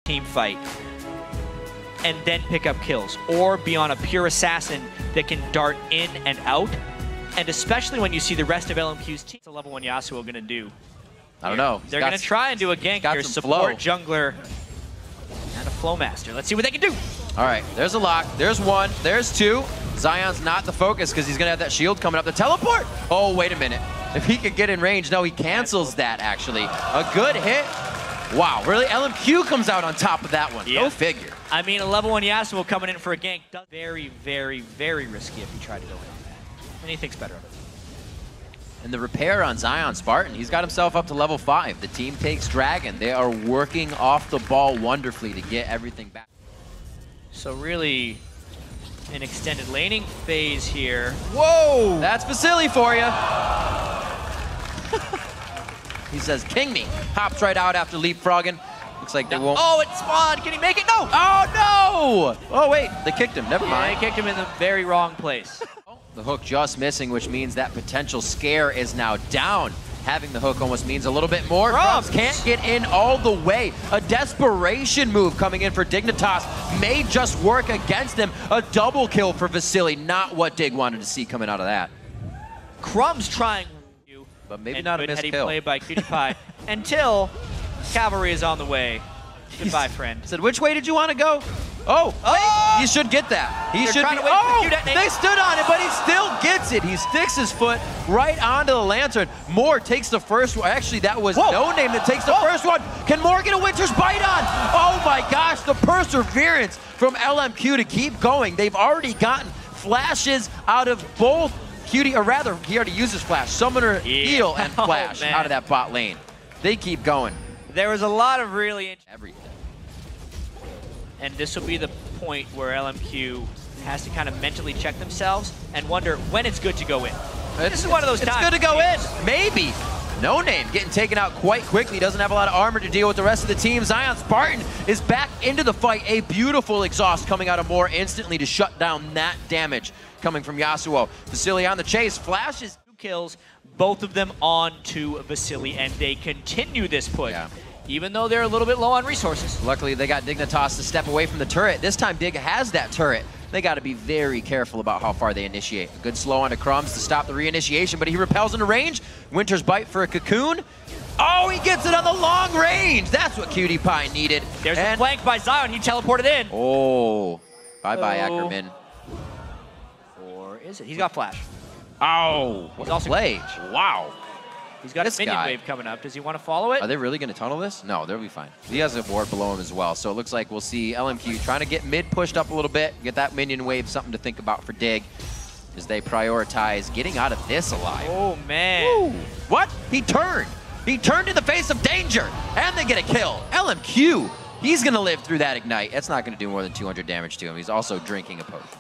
team fight and then pick up kills, or be on a pure assassin that can dart in and out. And especially when you see the rest of LMQ's team, what's a level 1 Yasuo going to do? I don't know. They're going to try and do a gank here, support jungler, and a flow master. Let's see what they can do. All right, there's a lock. There's one. There's two. Zion's not the focus because he's going to have that shield coming up. The teleport. Oh, wait a minute. If he could get in range, no, he cancels that, actually. A good hit. Wow, really? LMQ comes out on top of that one. Yeah. Go figure. I mean, a level 1 Yasuo coming in for a gank. Very, very, very risky if he tried to go in on that. And he thinks better of it. And the repair on Zion Spartan, he's got himself up to level 5. The team takes Dragon. They are working off the ball wonderfully to get everything back. So really, an extended laning phase here. Whoa! That's Vasily for you. He says, "King me." Hops right out after leapfrogging. Looks like they won't. Oh, it spawned. Can he make it? No! Oh, no! Oh, wait. They kicked him. Never mind. They kicked him in the very wrong place. The hook just missing, which means that potential scare is now down. Having the hook almost means a little bit more. Crumbs can't get in all the way. A desperation move coming in for Dignitas may just work against him. A double kill for Vasily. Not what Dig wanted to see coming out of that. Crumbs trying, but maybe not a missed kill. Play by Cutie Pie until cavalry is on the way. Goodbye, friend. Said, which way did you want to go? Oh, he should get that. He should be. Oh, they stood on it, but he still gets it. He sticks his foot right onto the lantern. Moore takes the first one. Actually, that was No Name that takes the first one. Can Moore get a Winter's Bite on? Oh my gosh, the perseverance from LMQ to keep going. They've already gotten flashes out of both Cutie, or rather, he already uses flash. Summoner, heal, and flash out of that bot lane. They keep going. There was a lot of really everything. And this will be the point where LMQ has to kind of mentally check themselves and wonder when it's good to go in. This is one of those times. It's good to go in. Maybe. No Name getting taken out quite quickly. Doesn't have a lot of armor to deal with the rest of the team. Zion Spartan is back into the fight. A beautiful exhaust coming out of Moore instantly to shut down that damage coming from Yasuo. Vasily on the chase. Flashes. 2 kills, both of them on to Vasily, and they continue this push. Yeah. Even though they're a little bit low on resources. Luckily, they got Dignitas to step away from the turret. This time, Dig has that turret. They got to be very careful about how far they initiate. A good slow onto Crumbs to stop the reinitiation, but he repels into range. Winter's Bite for a cocoon. Oh, he gets it on the long range. That's what Cutie Pie needed. There's a flank by Zion. He teleported in. Oh, bye-bye, Ackerman. Or is it? He's got flash. Oh, he's also Plage. Wow. He's got a minion wave coming up. Does he want to follow it? Are they really going to tunnel this? No, they'll be fine. He has a ward below him as well, so it looks like we'll see LMQ trying to get mid pushed up a little bit, get that minion wave, something to think about for Dig as they prioritize getting out of this alive. Oh, man. Woo. What? He turned. He turned in the face of danger, and they get a kill. LMQ, he's going to live through that ignite. That's not going to do more than 200 damage to him. He's also drinking a potion.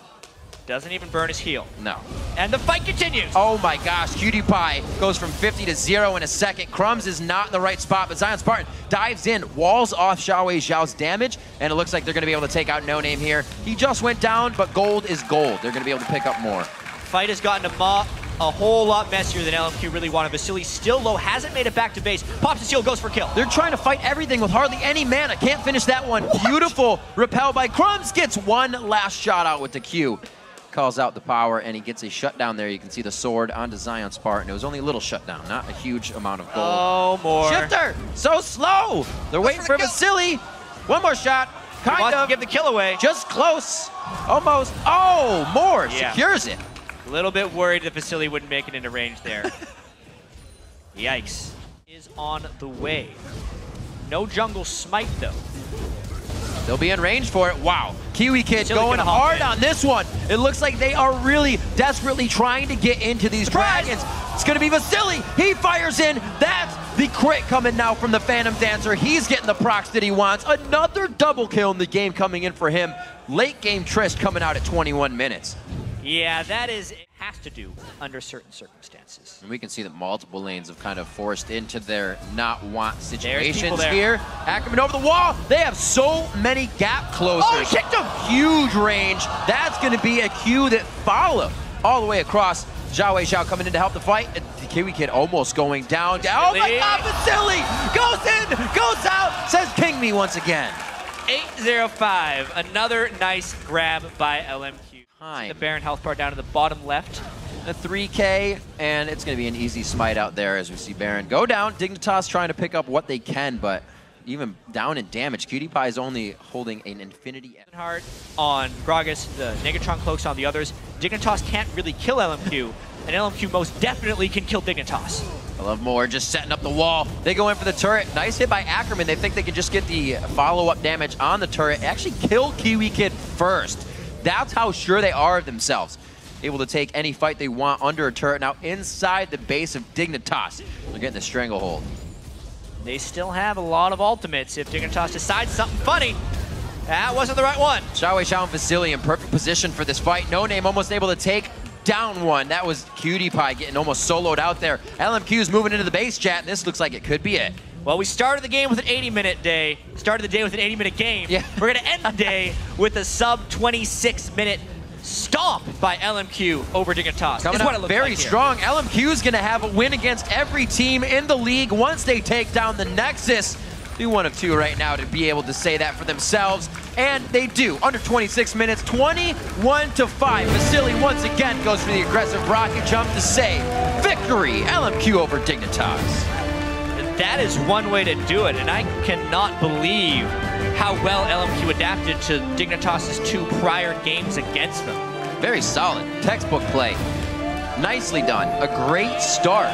Doesn't even burn his heal. No. And the fight continues. Oh my gosh, Cutie Pie goes from 50 to 0 in a second. Crumbs is not in the right spot, but Zion Spartan dives in, walls off Xiao's damage, and it looks like they're going to be able to take out No Name here. He just went down, but gold is gold. They're going to be able to pick up more. Fight has gotten a whole lot messier than LMQ really wanted. Vasily still low, hasn't made it back to base. Pops his shield, goes for kill. They're trying to fight everything with hardly any mana. Can't finish that one. What? Beautiful repel by Crumbs. Gets one last shot out with the Q. Calls out the power, and he gets a shutdown there. You can see the sword onto Zion Spartan. It was only a little shutdown, not a huge amount of gold. Oh, more. Shifter, so slow. They're waiting for Vasily. One more shot. Kind of. Give the kill away. Just close. Almost. Oh, more. Secures it. A little bit worried that Vasily wouldn't make it into range there. Yikes. Is on the way. No jungle smite, though. They'll be in range for it. Wow. Kiwi Kid going hard on this one. It looks like they are really desperately trying to get into these dragons. It's going to be Vasily. He fires in. That's the crit coming now from the Phantom Dancer. He's getting the procs that he wants. Another double kill in the game coming in for him. Late game Trist coming out at 21 minutes. Yeah, that is, it has to do under certain circumstances. And we can see that multiple lanes have kind of forced into their not want situations here. Ackerman over the wall. They have so many gap closers. Oh, he kicked him! Huge range. That's going to be a Q that follow all the way across. Xiao coming in to help the fight. The Kiwi Kid almost going down. Oh my God, Vasily goes in, goes out, says King me once again. 805. Another nice grab by LMQ. The Baron health bar down to the bottom left. A 3K, and it's going to be an easy smite out there as we see Baron go down. Dignitas trying to pick up what they can, but even down in damage, Cutie Pie is only holding an infinity. Hard on Gragas, the Negatron cloaks on the others. Dignitas can't really kill LMQ, and LMQ most definitely can kill Dignitas. I love more just setting up the wall. They go in for the turret. Nice hit by Ackerman. They think they can just get the follow-up damage on the turret. Actually kill Kiwi Kid first. That's how sure they are of themselves. Able to take any fight they want under a turret. Now inside the base of Dignitas. They're getting the stranglehold. They still have a lot of ultimates. If Dignitas decides something funny, that wasn't the right one. Xiao and Vasily in perfect position for this fight. No Name almost able to take down one. That was Cutie Pie getting almost soloed out there. LMQ's moving into the base chat, and this looks like it could be it. Well, we started the game with an 80-minute day. Started the day with an 80-minute game. Yeah. We're going to end the day with a sub-26-minute stomp by LMQ over Dignitas. Coming up very strong. LMQ is going to have a win against every team in the league once they take down the Nexus. Do one of two right now to be able to say that for themselves, and they do. Under 26 minutes, 21-5. Vasily once again goes for the aggressive rocket jump to say victory. LMQ over Dignitas. That is one way to do it, and I cannot believe how well LMQ adapted to Dignitas' 2 prior games against them. Very solid. Textbook play. Nicely done. A great start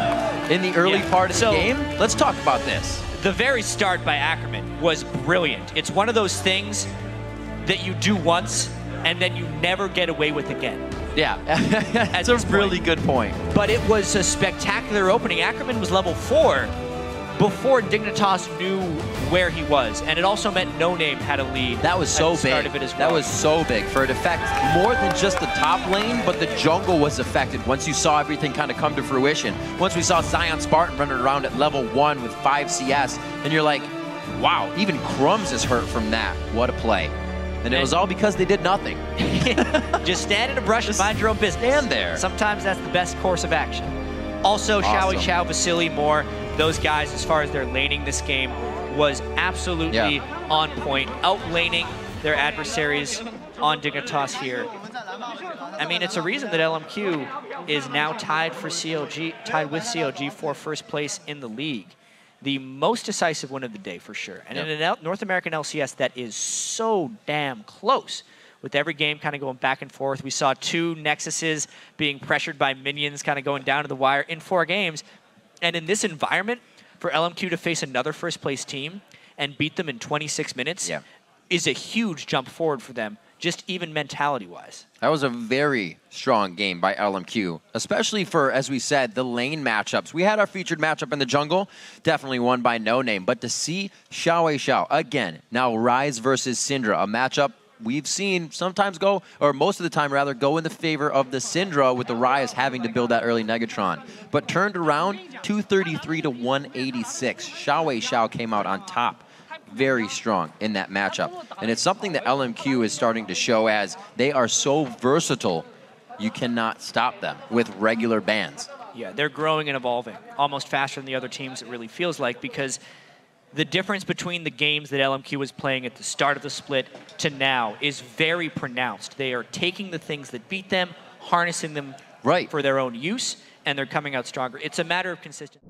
in the early part of the game. Let's talk about this. The very start by Ackerman was brilliant. It's one of those things that you do once and then you never get away with again. Yeah, that's a really good point. But it was a spectacular opening. Ackerman was level 4 before Dignitas knew where he was, and it also meant No Name had a lead. That was so big. That was so big for it affect more than just the top lane, but the jungle was affected once you saw everything kind of come to fruition. Once we saw Zion Spartan running around at level 1 with 5 CS, and you're like, wow, even Crumbs is hurt from that. What a play. And it was all because they did nothing. Just stand in a brush and mind your own business. Stand there. Sometimes that's the best course of action. Also, awesome. Xiao, Vasily, Moore, those guys, as far as their laning this game, was absolutely on point, outlaning their adversaries on Dignitas here. I mean, it's a reason that LMQ is now tied with COG for first place in the league. The most decisive win of the day, for sure. And in a North American LCS that is so damn close, with every game kind of going back and forth. We saw 2 Nexuses being pressured by minions, kind of going down to the wire in 4 games. And in this environment, for LMQ to face another first-place team and beat them in 26 minutes is a huge jump forward for them, just even mentality-wise. That was a very strong game by LMQ, especially for, as we said, the lane matchups. We had our featured matchup in the jungle, definitely won by No Name. But to see Xiao again, now Rise versus Syndra, a matchup we've seen sometimes go, or most of the time rather, go in the favor of the Syndra, with the Rise having to build that early Negatron. But turned around 233 to 186. Xiao came out on top. Very strong in that matchup. And it's something that LMQ is starting to show, as they are so versatile, you cannot stop them with regular bans. Yeah, they're growing and evolving almost faster than the other teams, it really feels like, because the difference between the games that LMQ was playing at the start of the split to now is very pronounced. They are taking the things that beat them, harnessing them for their own use, and they're coming out stronger. It's a matter of consistency.